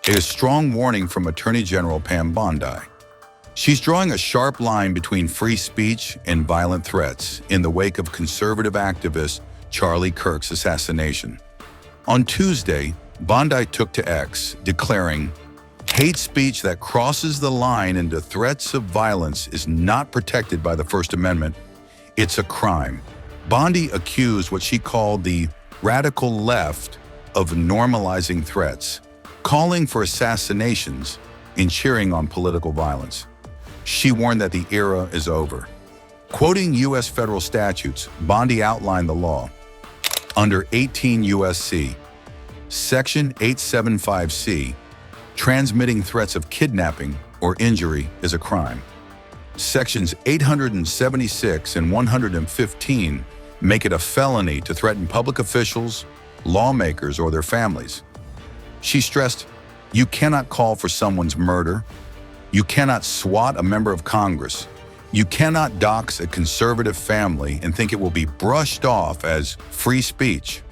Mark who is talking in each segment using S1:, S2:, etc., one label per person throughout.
S1: A strong warning from Attorney General Pam Bondi. She's drawing a sharp line between free speech and violent threats in the wake of conservative activist Charlie Kirk's assassination. On Tuesday, Bondi took to X, declaring, "Hate speech that crosses the line into threats of violence is not protected by the First Amendment. It's a crime." Bondi accused what she called the radical left of normalizing threats, calling for assassinations and cheering on political violence. She warned that the era is over. Quoting U.S. federal statutes, Bondi outlined the law. Under 18 U.S.C. Section 875C, transmitting threats of kidnapping or injury is a crime. Sections 876 and 115 make it a felony to threaten public officials, lawmakers, or their families. She stressed, you cannot call for someone's murder. You cannot swat a member of Congress. You cannot dox a conservative family and think it will be brushed off as free speech.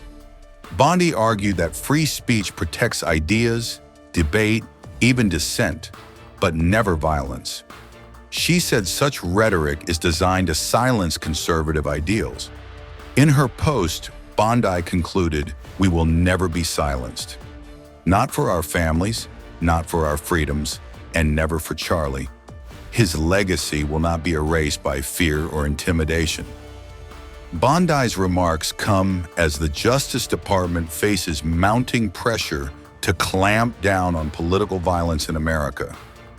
S1: Bondi argued that free speech protects ideas, debate, even dissent, but never violence. She said such rhetoric is designed to silence conservative ideals. In her post, Bondi concluded, "We will never be silenced. Not for our families, not for our freedoms, and never for Charlie. His legacy will not be erased by fear or intimidation." Bondi's remarks come as the Justice Department faces mounting pressure to clamp down on political violence in America.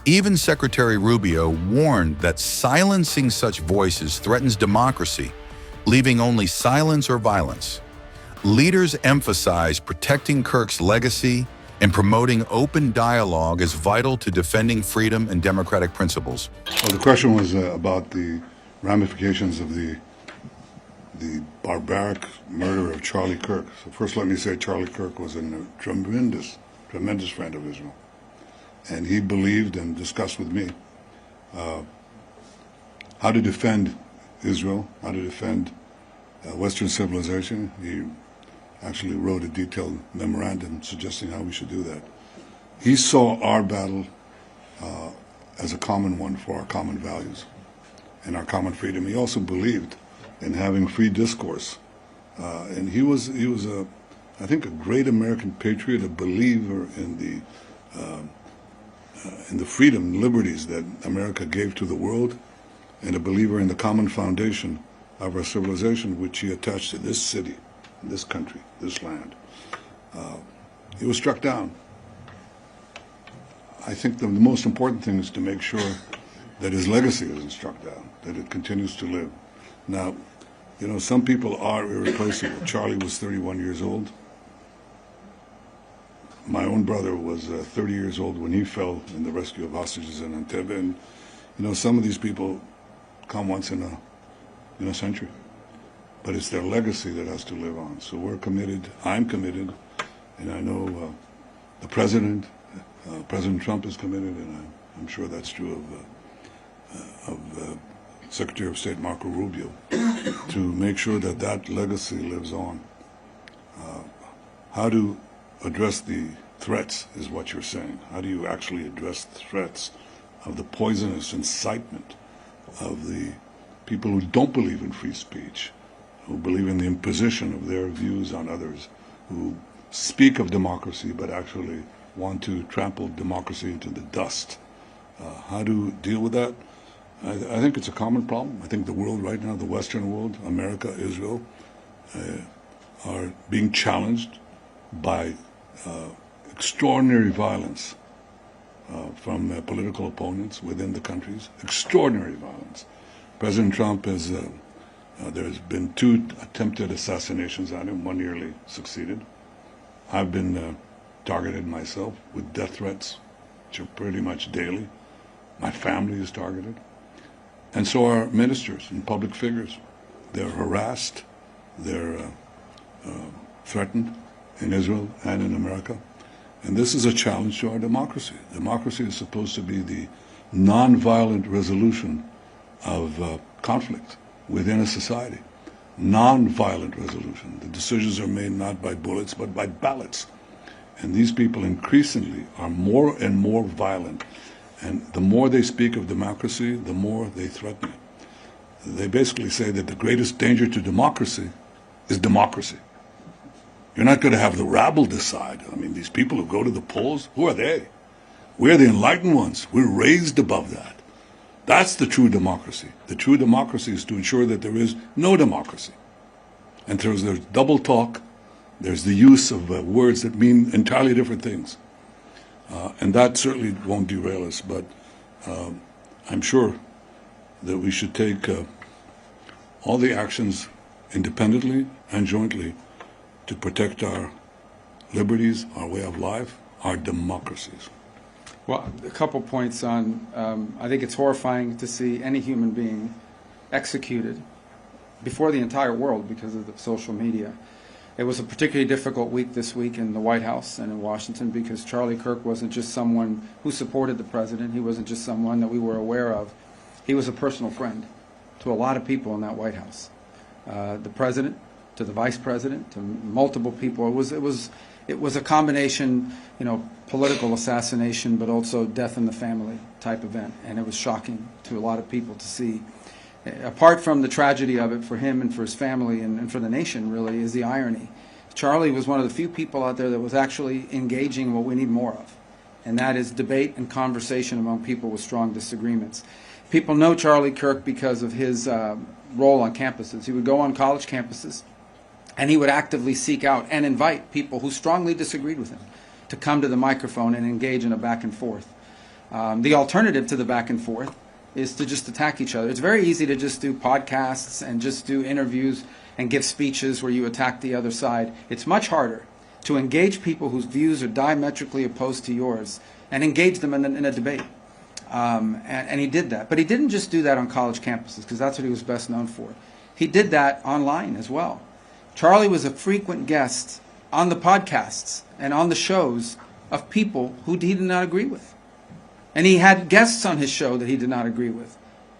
S1: Even Secretary Rubio warned that silencing such voices threatens democracy, leaving only silence or violence. Leaders emphasize protecting Kirk's legacy and promoting open dialogue is vital to defending freedom and democratic principles.
S2: Well, the question was about the ramifications of the barbaric murder of Charlie Kirk. So first let me say Charlie Kirk was a tremendous friend of Israel. And he believed and discussed with me how to defend Israel, how to defend Western civilization. He actually wrote a detailed memorandum suggesting how we should do that. He saw our battle as a common one for our common values and our common freedom. He also believed in having free discourse. And he was I think, a great American patriot, a believer in the freedom and liberties that America gave to the world, and a believer in the common foundation of our civilization, which he attached to this city, this country, this land. He was struck down. I think the most important thing is to make sure that his legacy isn't struck down, that it continues to live. Now, you know, some people are irreplaceable. Charlie was 31 years old. My own brother was 30 years old when he fell in the rescue of hostages in Entebbe. And, you know, some of these people come once in a century. But it's their legacy that has to live on. So we're committed, I'm committed, and I know the President Trump is committed, and I'm sure that's true of Secretary of State Marco Rubio, to make sure that that legacy lives on. How to address the threats is what you're saying. How do you actually address the threats of the poisonous incitement of the people who don't believe in free speech, who believe in the imposition of their views on others, who speak of democracy but actually want to trample democracy into the dust? How to deal with that? I think it's a common problem. I think the world right now, the Western world, America, Israel, are being challenged by extraordinary violence from political opponents within the countries. Extraordinary violence. President Trump has, there's been 2 attempted assassinations on him. One nearly succeeded. I've been targeted myself with death threats, which are pretty much daily. My family is targeted. And so are ministers and public figures. They're harassed, they're threatened in Israel and in America. And this is a challenge to our democracy. Democracy is supposed to be the nonviolent resolution of conflict within a society. Nonviolent resolution. The decisions are made not by bullets, but by ballots. And these people increasingly are more and more violent. And the more they speak of democracy, the more they threaten it. They basically say that the greatest danger to democracy is democracy. You're not going to have the rabble decide. I mean, these people who go to the polls, who are they? We're the enlightened ones. We're raised above that. That's the true democracy. The true democracy is to ensure that there is no democracy. And there's double talk. There's the use of words that mean entirely different things. And that certainly won't derail us. But I'm sure that we should take all the actions independently and jointly to protect our liberties, our way of life, our democracies.
S3: Well, a couple points on, I think it's horrifying to see any human being executed before the entire world because of the social media. It was a particularly difficult week this week in the White House and in Washington because Charlie Kirk wasn't just someone who supported the president. He wasn't just someone that we were aware of. He was a personal friend to a lot of people in that White House. The president, to the vice president, to multiple people. It was a combination, political assassination, but also death in the family type event. And it was shocking to a lot of people to see. Apart from the tragedy of it for him and for his family and for the nation, really, is the irony. Charlie was one of the few people out there that was actually engaging what we need more of, and that is debate and conversation among people with strong disagreements. People know Charlie Kirk because of his role on campuses. He would go on college campuses, and he would actively seek out and invite people who strongly disagreed with him to come to the microphone and engage in a back and forth. The alternative to the back and forth is to just attack each other. It's very easy to just do podcasts and just do interviews and give speeches where you attack the other side. It's much harder to engage people whose views are diametrically opposed to yours and engage them in a debate. And he did that. But he didn't just do that on college campuses, because that's what he was best known for. He did that online as well. Charlie was a frequent guest on the podcasts and on the shows of people who he did not agree with. And he had guests on his show that he did not agree with.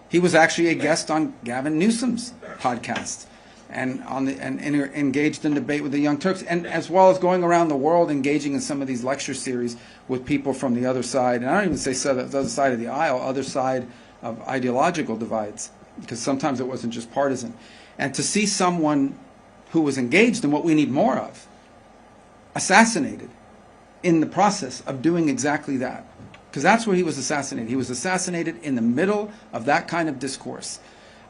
S3: He was actually a guest on Gavin Newsom's podcast and engaged in debate with the Young Turks, and as well as going around the world engaging in some of these lecture series with people from the other side. And I don't even say the other side of the aisle, other side of ideological divides, because sometimes it wasn't just partisan. And to see someone who was engaged in what we need more of assassinated in the process of doing exactly that. Because that's where he was assassinated. He was assassinated in the middle of that kind of discourse.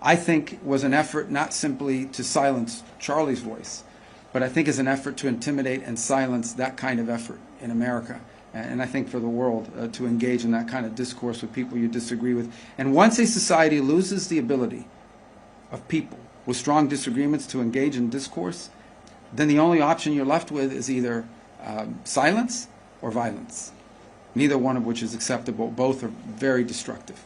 S3: I think was an effort not simply to silence Charlie's voice, but I think is an effort to intimidate and silence that kind of effort in America. And I think for the world to engage in that kind of discourse with people you disagree with. And once a society loses the ability of people with strong disagreements to engage in discourse, then the only option you're left with is either silence or violence. Neither one of which is acceptable. Both are very destructive.